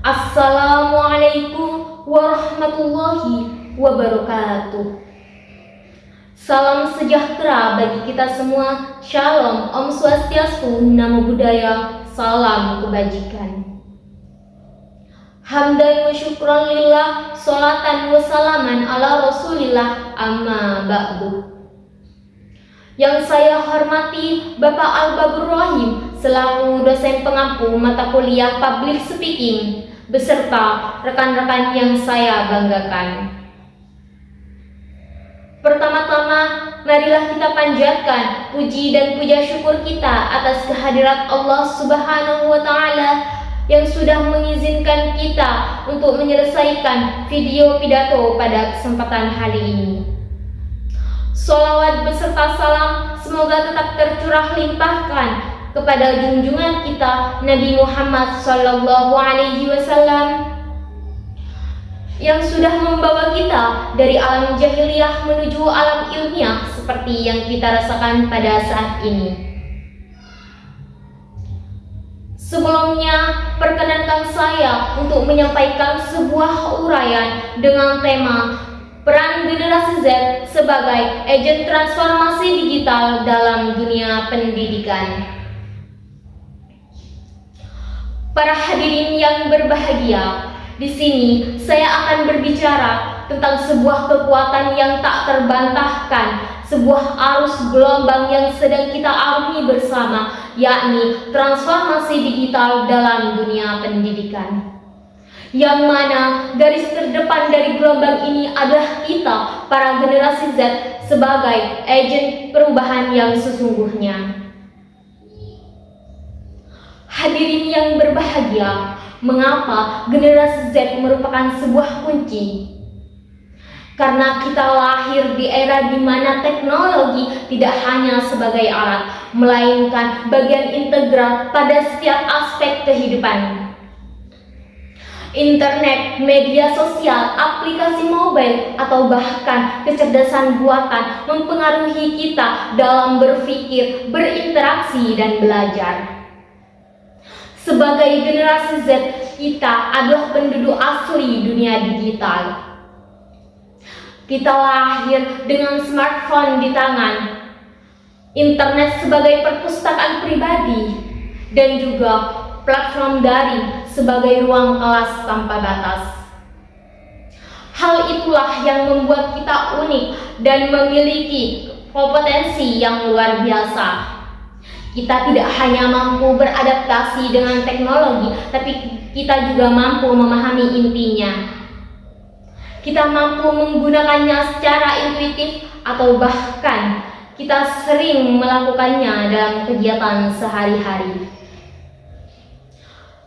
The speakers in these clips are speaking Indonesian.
Assalamualaikum warahmatullahi wabarakatuh. Salam sejahtera bagi kita semua. Shalom, Om Swastiastu, Namo Buddhaya, salam kebajikan. Hamdan wa syukran lillah, sholatan wa salaman ala rasulillah, amma ba'du. Yang saya hormati Bapak Al-Babur Rahim selaku dosen pengampu mata kuliah Public Speaking beserta rekan-rekan yang saya banggakan. Pertama-tama, marilah kita panjatkan puji dan puja syukur kita atas kehadirat Allah Subhanahu wa Ta'ala yang sudah mengizinkan kita untuk menyelesaikan video pidato pada kesempatan hari ini. Sholawat beserta salam semoga tetap tercurah limpahkan kepada junjungan kita Nabi Muhammad SAW yang sudah membawa kita dari alam jahiliyah menuju alam ilmiah seperti yang kita rasakan pada saat ini. Sebelumnya, perkenankan saya untuk menyampaikan sebuah uraian dengan tema peran generasi Z sebagai agen transformasi digital dalam dunia pendidikan. Para hadirin yang berbahagia, di sini saya akan berbicara tentang sebuah kekuatan yang tak terbantahkan, sebuah arus gelombang yang sedang kita alami bersama, yakni transformasi digital dalam dunia pendidikan. Yang mana garis terdepan dari gelombang ini adalah kita, para generasi Z, sebagai agen perubahan yang sesungguhnya. Hadirin yang berbahagia, mengapa generasi Z merupakan sebuah kunci? Karena kita lahir di era di mana teknologi tidak hanya sebagai alat, melainkan bagian integral pada setiap aspek kehidupan. Internet, media sosial, aplikasi mobile, atau bahkan kecerdasan buatan mempengaruhi kita dalam berpikir, berinteraksi, dan belajar. Sebagai generasi Z, kita adalah penduduk asli dunia digital. Kita lahir dengan smartphone di tangan, internet sebagai perpustakaan pribadi, dan juga platform daring sebagai ruang kelas tanpa batas. Hal itulah yang membuat kita unik dan memiliki kompetensi yang luar biasa. Kita tidak hanya mampu beradaptasi dengan teknologi, tapi kita juga mampu memahami intinya. Kita mampu menggunakannya secara intuitif atau bahkan kita sering melakukannya dalam kegiatan sehari-hari.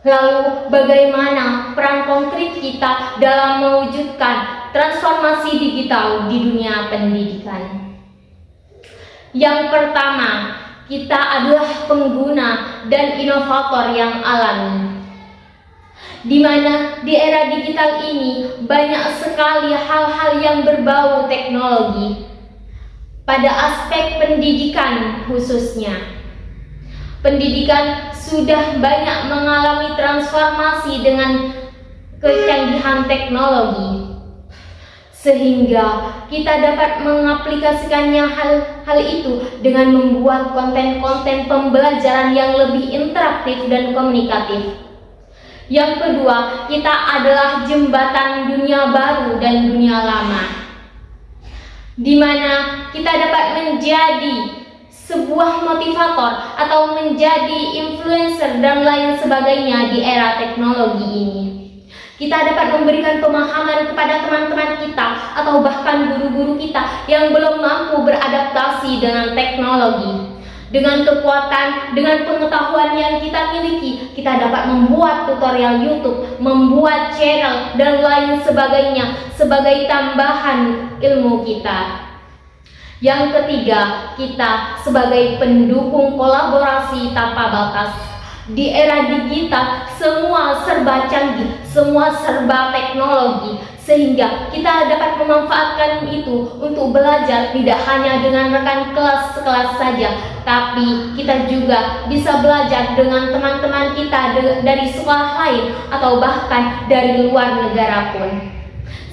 Lalu bagaimana peran konkret kita dalam mewujudkan transformasi digital di dunia pendidikan? Yang pertama, kita adalah pengguna dan inovator yang alami. Di mana di era digital ini banyak sekali hal-hal yang berbau teknologi pada aspek pendidikan khususnya. Pendidikan sudah banyak mengalami transformasi dengan kecanggihan teknologi, sehingga kita dapat mengaplikasikannya hal itu dengan membuat konten-konten pembelajaran yang lebih interaktif dan komunikatif. Yang kedua, kita adalah jembatan dunia baru dan dunia lama, di mana kita dapat menjadi sebuah motivator atau menjadi influencer dan lain sebagainya di era teknologi ini. Kita dapat memberikan pemahaman kepada teman-teman kita atau bahkan guru-guru kita yang belum mampu beradaptasi dengan teknologi. Dengan kekuatan, dengan pengetahuan yang kita miliki, kita dapat membuat tutorial YouTube, membuat channel dan lain sebagainya sebagai tambahan ilmu kita. Yang ketiga, kita sebagai pendukung kolaborasi tanpa batas. Di era digital, semua serba canggih, semua serba teknologi, sehingga kita dapat memanfaatkan itu untuk belajar tidak hanya dengan rekan kelas sekelas saja, tapi kita juga bisa belajar dengan teman-teman kita dari sekolah lain atau bahkan dari luar negara pun,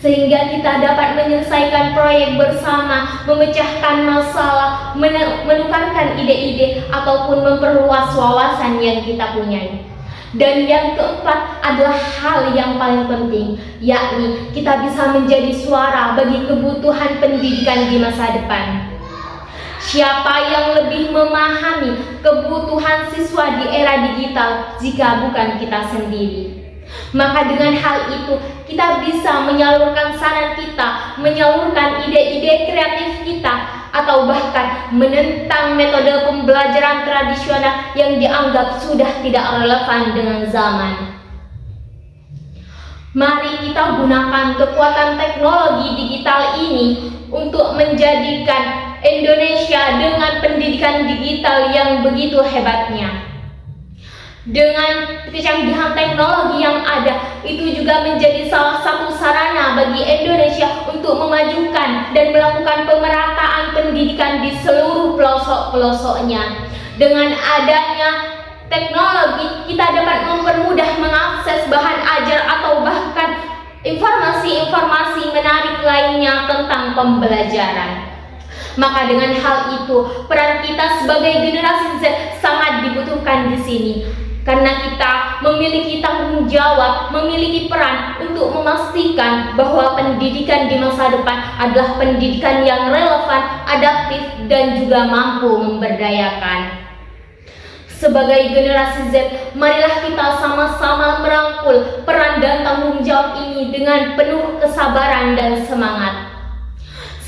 sehingga kita dapat menyelesaikan proyek bersama, memecahkan masalah, menukarkan ide-ide ataupun memperluas wawasan yang kita punyai. Dan yang keempat adalah hal yang paling penting, yakni kita bisa menjadi suara bagi kebutuhan pendidikan di masa depan. Siapa yang lebih memahami kebutuhan siswa di era digital jika bukan kita sendiri? Maka dengan hal itu kita bisa menyalurkan saran kita, menyalurkan ide-ide kreatif kita, atau bahkan menentang metode pembelajaran tradisional yang dianggap sudah tidak relevan dengan zaman. Mari kita gunakan kekuatan teknologi digital ini untuk menjadikan Indonesia dengan pendidikan digital yang begitu hebatnya. Dengan kecanggihan teknologi yang ada, itu juga menjadi salah satu sarana bagi Indonesia untuk memajukan dan melakukan pemerataan pendidikan di seluruh pelosok-pelosoknya. Dengan adanya teknologi, kita dapat mempermudah mengakses bahan ajar atau bahkan informasi-informasi menarik lainnya tentang pembelajaran. Maka dengan hal itu, peran kita sebagai generasi Z sangat dibutuhkan di sini. Karena kita memiliki tanggung jawab, memiliki peran untuk memastikan bahwa pendidikan di masa depan adalah pendidikan yang relevan, adaptif, dan juga mampu memberdayakan. Sebagai generasi Z, marilah kita sama-sama merangkul peran dan tanggung jawab ini dengan penuh kesabaran dan semangat.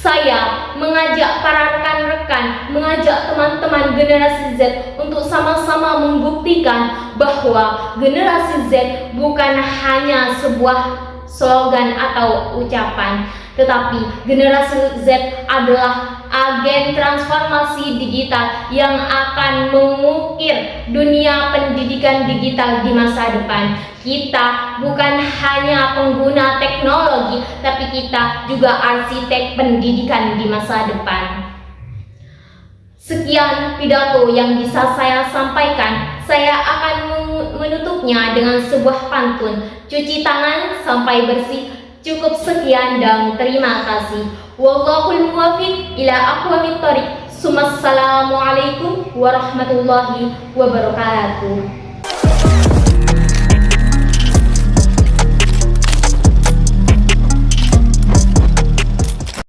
Saya mengajak para rekan-rekan, mengajak teman-teman generasi Z untuk sama-sama membuktikan bahwa generasi Z bukan hanya sebuah slogan atau ucapan, tetapi generasi Z adalah agen transformasi digital yang akan mengukir dunia pendidikan digital di masa depan. Kita bukan hanya pengguna teknologi, tapi kita juga arsitek pendidikan di masa depan. Sekian pidato yang bisa saya sampaikan. Saya akan menutupnya dengan sebuah pantun. Cuci tangan sampai bersih. Cukup sekian dan terima kasih. Wallahul muwaffiq ila aqwamit thoriq. Assalamualaikum warahmatullahi wabarakatuh.